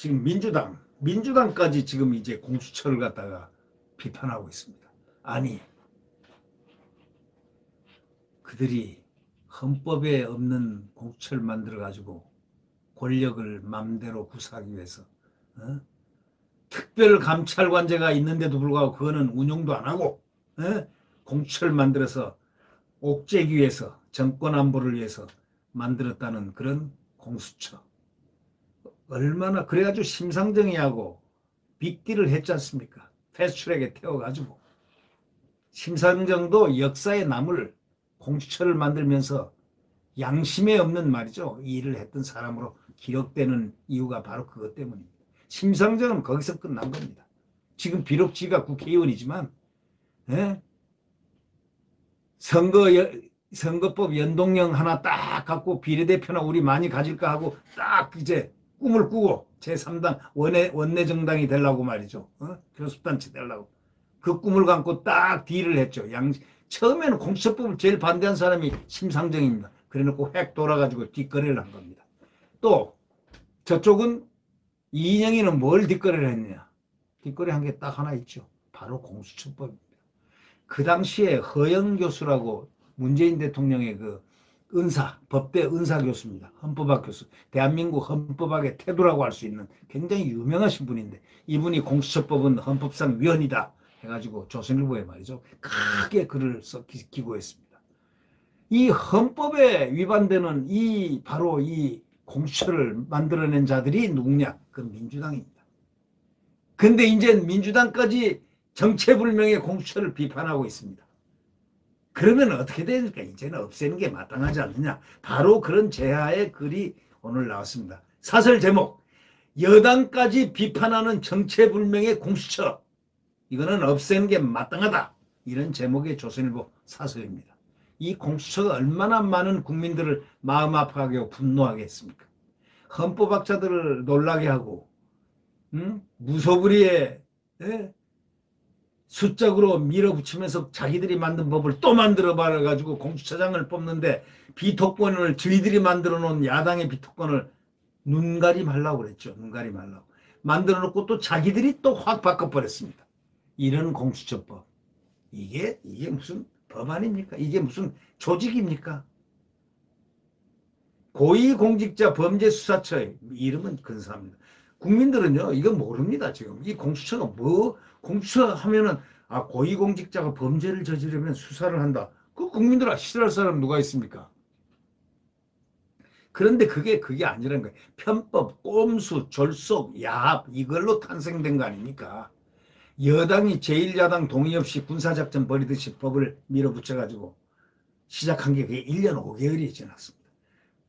지금 민주당까지 지금 이제 공수처를 갖다가 비판하고 있습니다. 아니, 그들이 헌법에 없는 공수처를 만들어가지고 권력을 맘대로 구사하기 위해서 특별감찰관제가 있는데도 불구하고 그거는 운용도 안 하고 공수처를 만들어서 옥죄기 위해서 정권 안보를 위해서 만들었다는 그런 공수처. 얼마나 그래가지고 심상정이하고 빅딜을 했지 않습니까? 패스트트랙에 태워가지고 심상정도 역사에 남을 공수처를 만들면서 양심에 없는 말이죠. 이 일을 했던 사람으로 기록되는 이유가 바로 그것 때문입니다. 심상정은 거기서 끝난 겁니다. 지금 비록 지가 국회의원이지만 선거법 연동령 하나 딱 갖고 비례대표나 우리 많이 가질까 하고 딱 이제 꿈을 꾸고 제3당 원내정당이 되려고 말이죠. 교섭단체 되려고. 그 꿈을 갖고 딱 딜을 했죠. 처음에는 공수처법을 제일 반대한 사람이 심상정입니다. 그래놓고 획 돌아가지고 뒷거래를 한 겁니다. 또 저쪽은 이인영이는 뭘 뒷거래를 했느냐. 뒷거래 한 게 딱 하나 있죠. 바로 공수처법입니다. 그 당시에 허영 교수라고 문재인 대통령의 그 법대 은사 교수입니다. 헌법학 교수. 대한민국 헌법학의 태도라고 할 수 있는 굉장히 유명하신 분인데 이분이 공수처법은 헌법상 위헌이다 해가지고 조선일보에 말이죠. 크게 글을 기고했습니다. 이 헌법에 위반되는 바로 이 공수처를 만들어낸 자들이 누구냐? 그 민주당입니다. 근데 이제 민주당까지 정체불명의 공수처를 비판하고 있습니다. 그러면 어떻게 됩니까? 이제는 없애는 게 마땅하지 않느냐. 바로 그런 제하의 글이 오늘 나왔습니다. 사설 제목, 여당까지 비판하는 정체불명의 공수처. 이거는 없애는 게 마땅하다. 이런 제목의 조선일보 사설입니다. 이 공수처가 얼마나 많은 국민들을 마음 아파하게 하고 분노하게 했습니까? 헌법학자들을 놀라게 하고 무소불위에 숫작으로 밀어붙이면서 자기들이 만든 법을 또 만들어 봐가지고 공수처장을 뽑는데 비토권을 저희들이 만들어 놓은 야당의 비토권을 눈가림하려고 그랬죠. 눈가림하려고. 만들어 놓고 또 자기들이 또 확 바꿔버렸습니다. 이런 공수처법. 이게 무슨 법 아닙니까? 이게 무슨 조직입니까? 고위공직자 범죄수사처 이름은 근사합니다. 국민들은요 이거 모릅니다. 지금 이 공수처가 공수처 하면은 고위공직자가 범죄를 저지르면 수사를 한다. 그 국민들 싫어할 사람 누가 있습니까? 그런데 그게 아니라는 거예요. 편법, 꼼수, 졸속, 야합 이걸로 탄생된 거 아닙니까? 여당이 제1야당 동의 없이 군사작전 벌이듯이 법을 밀어붙여가지고 시작한 게 그게 1년 5개월이 지났습니다.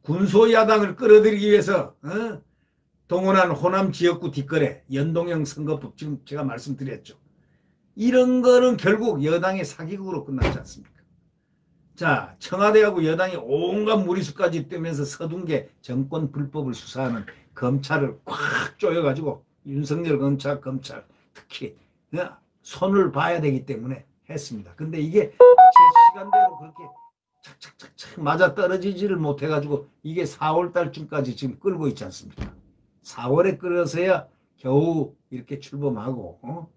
군소야당을 끌어들이기 위해서 동원한 호남 지역구 뒷거래, 연동형 선거법 지금 제가 말씀드렸죠. 이런 거는 결국 여당의 사기극으로 끝났지 않습니까? 자, 청와대하고 여당이 온갖 무리수까지 뜨면서 서둔게 정권 불법을 수사하는 검찰을 꽉 조여가지고 윤석열 검찰 특히 손을 봐야 되기 때문에 했습니다. 근데 이게 제 시간대로 그렇게 착착착착 맞아 떨어지지를 못해가지고 이게 4월 달쯤까지 지금 끌고 있지 않습니까? 4월에 끌어서야 겨우 이렇게 출범하고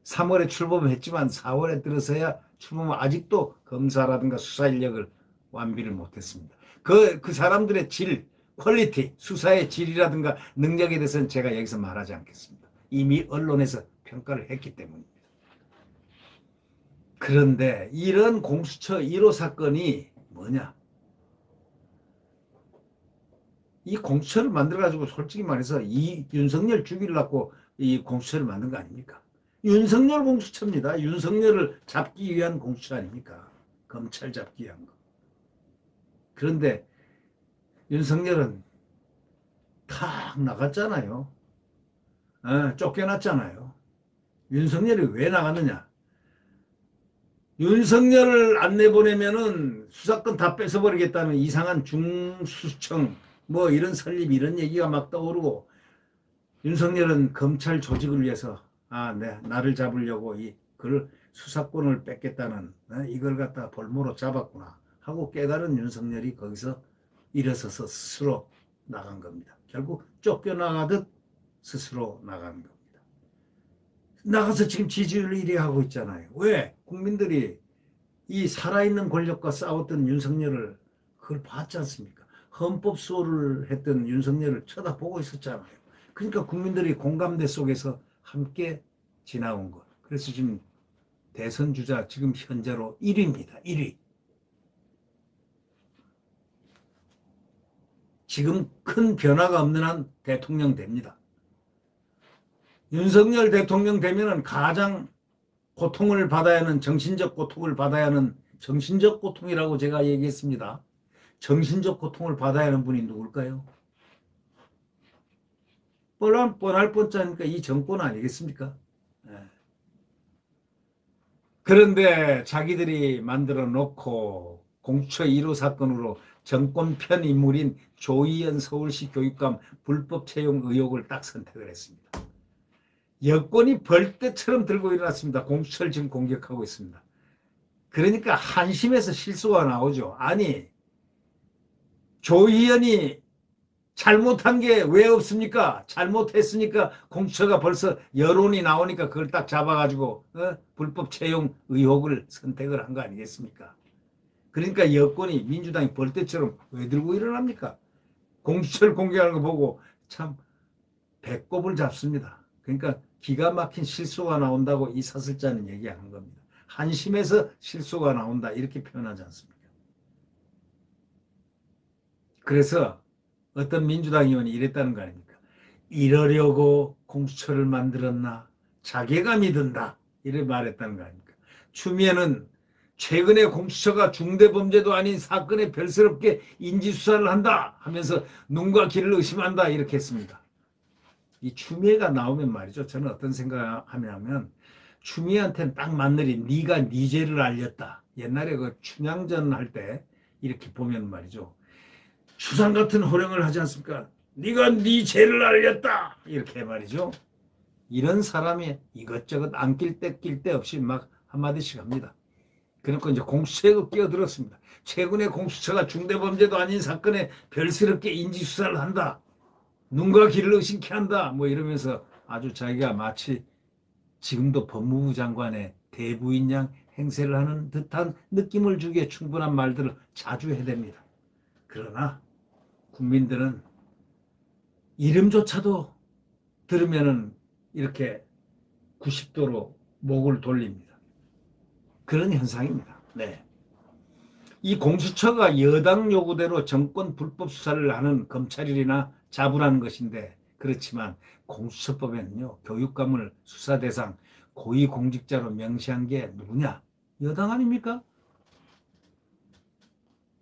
3월에 출범했지만 4월에 들어서야 출범을 아직도 검사라든가 수사 인력을 완비를 못했습니다. 그 사람들의 질, 퀄리티, 수사의 질이라든가 능력에 대해서는 제가 여기서 말하지 않겠습니다. 이미 언론에서 평가를 했기 때문입니다. 그런데 이런 공수처 1호 사건이 뭐냐? 이 공수처를 만들어가지고 솔직히 말해서 이 윤석열 죽이려고 이 공수처를 만든 거 아닙니까? 윤석열 공수처입니다. 윤석열을 잡기 위한 공수처 아닙니까? 검찰 잡기 위한 거. 그런데 윤석열은 탁 나갔잖아요. 쫓겨났잖아요. 윤석열이 왜 나갔느냐? 윤석열을 안 내보내면은 수사권 다 뺏어버리겠다는 이상한 중수청 뭐 이런 설립 이런 얘기가 막 떠오르고 윤석열은 검찰 조직을 위해서 나를 잡으려고 그걸 수사권을 뺏겠다는 이걸 갖다 볼모로 잡았구나 하고 깨달은 윤석열이 거기서 일어서서 스스로 나간 겁니다. 결국 쫓겨나가듯 스스로 나가는 겁니다. 나가서 지금 지지율 1위 하고 있잖아요. 왜? 국민들이 이 살아있는 권력과 싸웠던 윤석열을 그걸 봤지 않습니까? 헌법 수호를 했던 윤석열을 쳐다보고 있었잖아요. 그러니까 국민들이 공감대 속에서 함께 지나온 것. 그래서 지금 대선 주자 지금 현재로 1위입니다. 1위. 지금 큰 변화가 없는 한 대통령 됩니다. 윤석열 대통령 되면은 가장 고통을 받아야 하는 정신적 고통을 받아야 하는 정신적 고통이라고 제가 얘기했습니다. 정신적 고통을 받아야 하는 분이 누굴까요? 뻔할 뻔짜니까 이 정권 아니겠습니까? 그런데 자기들이 만들어 놓고 공수처 1호 사건으로 정권 편 인물인 조희연 서울시 교육감 불법 채용 의혹을 딱 선택을 했습니다. 여권이 벌떼처럼 들고 일어났습니다. 공수처를 지금 공격하고 있습니다. 그러니까 한심해서 실수가 나오죠. 아니, 조희연이 잘못한 게 왜 없습니까? 잘못했으니까 공수처가 벌써 여론이 나오니까 그걸 딱 잡아가지고 불법 채용 의혹을 선택을 한 거 아니겠습니까? 그러니까 여권이 민주당이 벌떼처럼 왜 들고 일어납니까? 공수처를 공개하는 거 보고 참 배꼽을 잡습니다. 그러니까 기가 막힌 실수가 나온다고 이 사설자는 얘기하는 겁니다. 한심해서 실수가 나온다 이렇게 표현하지 않습니까? 그래서 어떤 민주당 의원이 이랬다는 거 아닙니까? 이러려고 공수처를 만들었나? 자괴감이 든다. 이렇게 말했다는 거 아닙니까? 추미애는 최근에 공수처가 중대범죄도 아닌 사건에 별스럽게 인지수사를 한다 하면서 눈과 귀를 의심한다 이렇게 했습니다. 이 추미애가 나오면 말이죠. 저는 어떤 생각하냐면 추미애한테는 딱 맞느리 네가 네 죄를 알렸다. 옛날에 그 춘향전 할 때 이렇게 보면 말이죠. 추상 같은 호령을 하지 않습니까? 네가 네 죄를 알렸다. 이렇게 말이죠. 이런 사람이 이것저것 안 낄 때 낄 데 없이 막 한마디씩 합니다. 그러니까 이제 공수처에 끼어들었습니다. 최근에 공수처가 중대범죄도 아닌 사건에 별스럽게 인지수사를 한다. 눈과 귀를 의심케 한다. 뭐 이러면서 아주 자기가 마치 지금도 법무부 장관의 대부인 양 행세를 하는 듯한 느낌을 주기에 충분한 말들을 자주 해댑니다. 그러나 국민들은 이름조차도 들으면은 이렇게 90도로 목을 돌립니다. 그런 현상입니다. 네. 이 공수처가 여당 요구대로 정권 불법 수사를 하는 검찰이나 자부라는 것인데 그렇지만 공수처법에는요. 교육감을 수사 대상 고위공직자로 명시한 게 누구냐? 여당 아닙니까?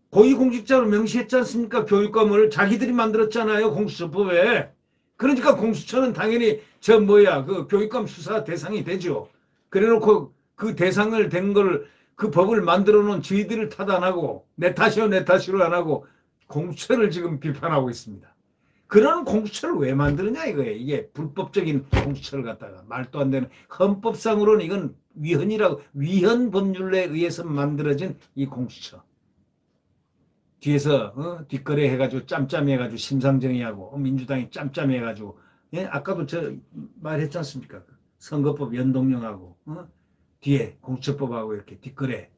고위공직자로 명시했지 않습니까? 교육감을 자기들이 만들었잖아요. 공수처법에. 그러니까 공수처는 당연히 그 교육감 수사 대상이 되죠. 그래놓고 그 대상을 된 걸 그 법을 만들어 놓은 저희들을 타단하고 내 탓이로 안 하고 공수처를 지금 비판하고 있습니다. 그런 공수처를 왜 만드느냐 이거예요. 이게 불법적인 공수처를 갖다가 말도 안 되는 헌법상으로는 이건 위헌 법률에 의해서 만들어진 이 공수처. 뒤에서 뒷거래 해가지고 짬짬이 해가지고 심상정의하고 민주당이 짬짬이 해가지고 예? 아까도 저 말했지 않습니까? 선거법 연동령하고 뒤에 공수처법하고 이렇게 뒷거래.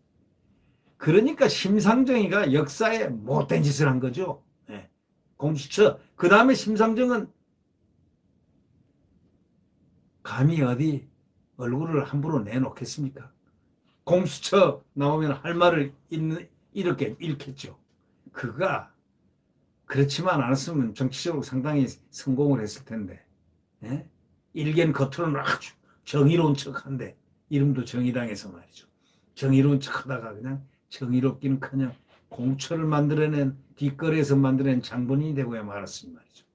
그러니까 심상정의가 역사에 못된 짓을 한 거죠. 예. 공수처. 그 다음에 심상정은 감히 어디 얼굴을 함부로 내놓겠습니까? 공수처 나오면 할 말을 이렇게 읽겠죠. 그가 그렇지만 않았으면 정치적으로 상당히 성공을 했을 텐데 예? 일견 겉으로는 아주 정의로운 척한데 이름도 정의당에서 말이죠. 정의로운 척하다가 그냥 정의롭기는커녕 공처를 만들어낸 뒷거리에서 만들어낸 장본인이 되고야 말았으니 말이죠.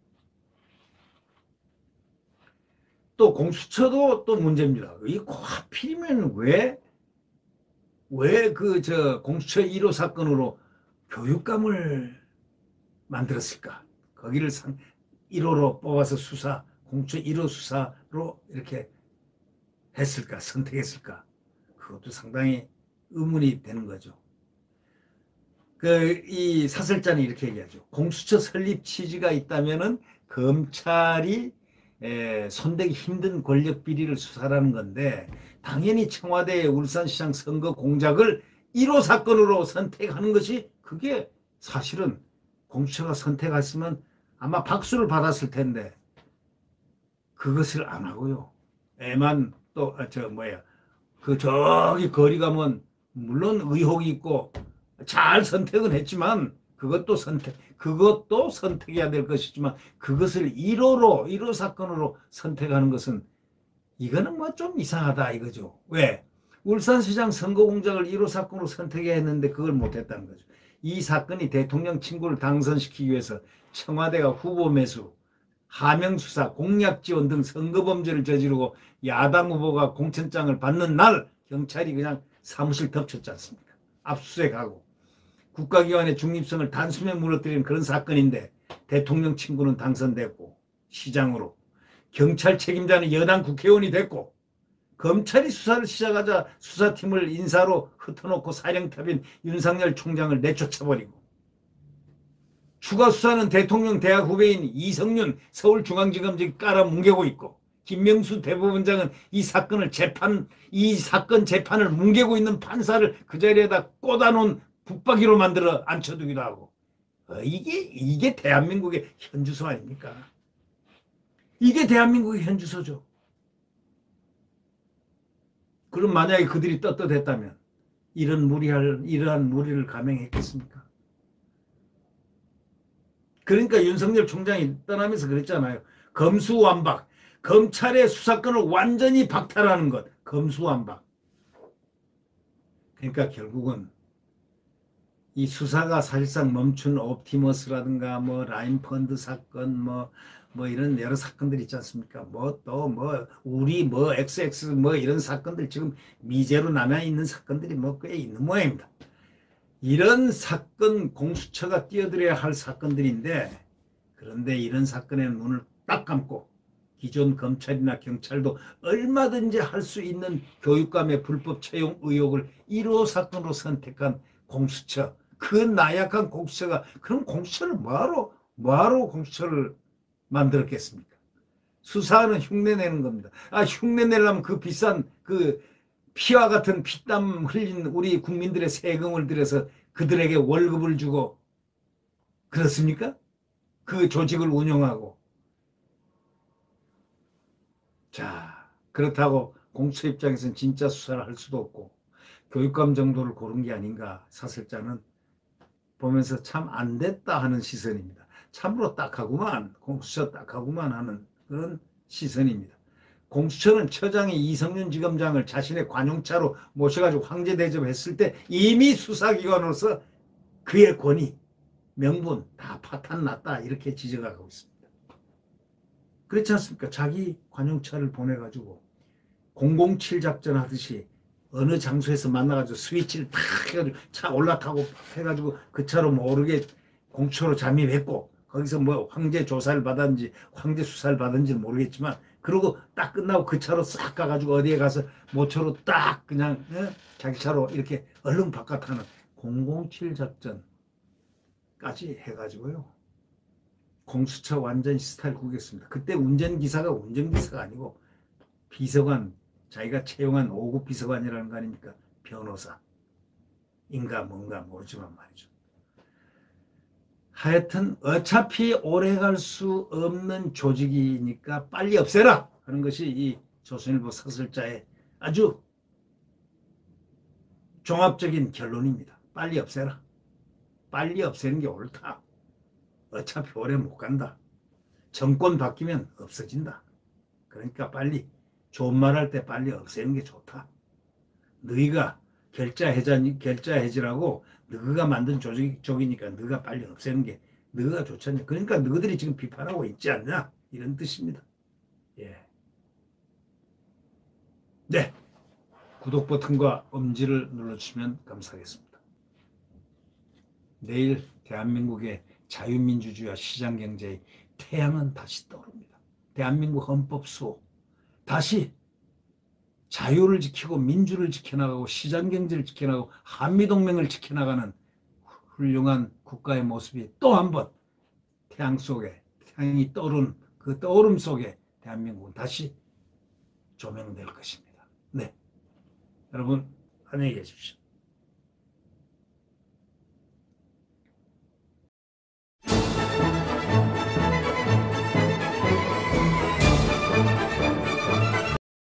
또 공수처도 또 문제입니다. 이 하필이면 왜 공수처 1호 사건으로 교육감을 만들었을까? 거기를 1호로 뽑아서 공수처 1호 수사로 이렇게 했을까? 선택했을까? 그것도 상당히 의문이 되는 거죠. 이 사설자는 이렇게 얘기하죠. 공수처 설립 취지가 있다면은 검찰이 손대기 힘든 권력 비리를 수사하는 건데 당연히 청와대의 울산시장 선거 공작을 1호 사건으로 선택하는 것이 그게 사실은 공수처가 선택했으면 아마 박수를 받았을 텐데 그것을 안 하고요. 애만 또 그 저기 거리 가면 물론 의혹이 있고 잘 선택은 했지만 그것도 선택해야 될 것이지만 그것을 1호 사건으로 선택하는 것은 이거는 뭐 좀 이상하다 이거죠. 왜? 울산시장 선거 공작을 1호 사건으로 선택해야 했는데 그걸 못했다는 거죠. 이 사건이 대통령 친구를 당선시키기 위해서 청와대가 후보 매수, 하명 수사, 공약 지원 등 선거 범죄를 저지르고 야당 후보가 공천장을 받는 날 경찰이 그냥 사무실 덮쳤지 않습니까? 압수수색하고 국가기관의 중립성을 단숨에 무너뜨리는 그런 사건인데 대통령 친구는 당선됐고 시장으로 경찰 책임자는 여당 국회의원이 됐고 검찰이 수사를 시작하자 수사팀을 인사로 흩어놓고 사령탑인 윤석열 총장을 내쫓아버리고 추가 수사는 대통령 대학 후배인 이성윤 서울중앙지검장이 깔아뭉개고 있고 김명수 대법원장은 이 사건 재판을 뭉개고 있는 판사를 그 자리에다 꽂아놓은 붙박이로 만들어 앉혀두기도 하고 이게 대한민국의 현주소 아닙니까? 이게 대한민국의 현주소죠. 그럼 만약에 그들이 떳떳했다면 이러한 무리를 감행했겠습니까? 그러니까 윤석열 총장이 떠나면서 그랬잖아요. 검수완박. 검찰의 수사권을 완전히 박탈하는 것. 검수완박. 그러니까 결국은 이 수사가 사실상 멈춘 옵티머스라든가 라인펀드 사건 이런 여러 사건들 있지 않습니까? 우리 XX 이런 사건들 지금 미제로 남아있는 사건들이 꽤 있는 모양입니다. 이런 사건 공수처가 뛰어들어야 할 사건들인데 그런데 이런 사건에 눈을 딱 감고 기존 검찰이나 경찰도 얼마든지 할 수 있는 교육감의 불법 채용 의혹을 1호 사건으로 선택한 공수처 그 나약한 공수처가 그럼 공수처를 뭐하러 공수처를 만들었겠습니까? 수사는 흉내내는 겁니다. 흉내내려면 그 비싼 피와 같은 피땀 흘린 우리 국민들의 세금을 들여서 그들에게 월급을 주고 그렇습니까? 그 조직을 운영하고 자 그렇다고 공수처 입장에서는 진짜 수사를 할 수도 없고 교육감 정도를 고른 게 아닌가 사설자는 보면서 참 안 됐다 하는 시선입니다. 참으로 딱하구만 공수처 딱하구만 하는 그런 시선입니다. 공수처는 처장이 이성윤 지검장을 자신의 관용차로 모셔가지고 황제 대접했을 때 이미 수사기관으로서 그의 권위, 명분 다 파탄났다 이렇게 지적하고 있습니다. 그렇지 않습니까? 자기 관용차를 보내가지고 007 작전 하듯이 어느 장소에서 만나가지고 스위치를 탁 해가지고 차 올라타고 해가지고 그 차로 모르게 공처로 잠입했고 거기서 황제 조사를 받았는지 황제 수사를 받았는지는 모르겠지만 그러고 딱 끝나고 그 차로 싹 가가지고 어디에 가서 모처로 딱 그냥 자기 차로 이렇게 얼른 바깥하는 007 작전까지 해가지고요. 공수처 완전히 스타일 구겼습니다. 그때 운전기사가 아니고 비서관 자기가 채용한 5급 비서관이라는 거 아닙니까? 변호사 인가 뭔가 모르지만 말이죠. 하여튼 어차피 오래갈 수 없는 조직이니까 빨리 없애라 하는 것이 이 조선일보 사설자의 아주 종합적인 결론입니다. 빨리 없애라. 빨리 없애는 게 옳다. 어차피 오래 못 간다. 정권 바뀌면 없어진다. 그러니까 빨리 좋은 말 할 때 빨리 없애는 게 좋다. 너희가 결자해지라고 너희가 만든 조직이니까 너희가 빨리 없애는 게 너희가 좋지 않냐. 그러니까 너희들이 지금 비판하고 있지 않냐. 이런 뜻입니다. 예. 네. 구독 버튼과 엄지를 눌러주시면 감사하겠습니다. 내일 대한민국의 자유민주주의와 시장경제의 태양은 다시 떠오릅니다. 대한민국 헌법 수호 다시 자유를 지키고 민주를 지켜나가고 시장경제를 지켜나가고 한미동맹을 지켜나가는 훌륭한 국가의 모습이 또 한 번 태양 속에 태양이 떠오른 그 떠오름 속에 대한민국은 다시 조명될 것입니다. 네. 여러분, 안녕히 계십시오.